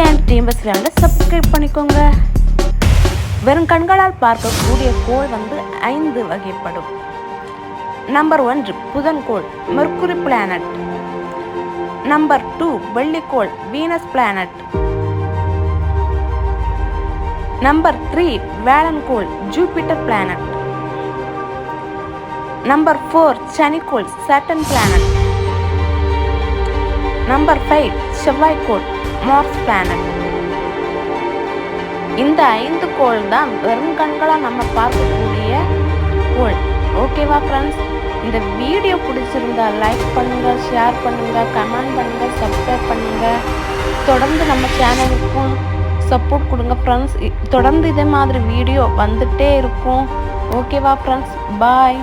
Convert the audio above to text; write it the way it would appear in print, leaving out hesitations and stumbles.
And டீம்பஸ் சேனலை subscribe பண்ணிக்கோங்க. வெறும் கண்களால் பார்க்கக்கூடிய கோள் 5 வகைப்படும். நம்பர் 1 புதன்கோள், மெர்க்குரி பிளானட். நம்பர் 2 வெள்ளிக்கோள், வீனஸ் பிளானட். நம்பர் 3 வேளன்கோள், ஜூபிட்டர் பிளானட். நம்பர் 4 சனிக்கோள், சாட்டர்ன் பிளானட். நம்பர் 5 செவ்வாய்க்கோள், மார்ஸ் பிளானட். இந்த 5 கோள் தான் வெறும் கண்களால் நம்ம பார்க்கக்கூடிய கோள். ஓகேவா ஃப்ரெண்ட்ஸ்? இந்த வீடியோ பிடிச்சிருந்தா லைக் பண்ணுங்க, ஷேர் பண்ணுங்க, கமெண்ட் பண்ணுங்க, சப்ஸ்கிரைப் பண்ணுங்க. தொடர்ந்து நம்ம சேனலுக்கும் சப்போர்ட் கொடுங்க ஃப்ரெண்ட்ஸ். தொடர்ந்து இதே மாதிரி வீடியோ வந்துட்டே இருக்கும். ஓகேவா ஃப்ரெண்ட்ஸ்? பாய்.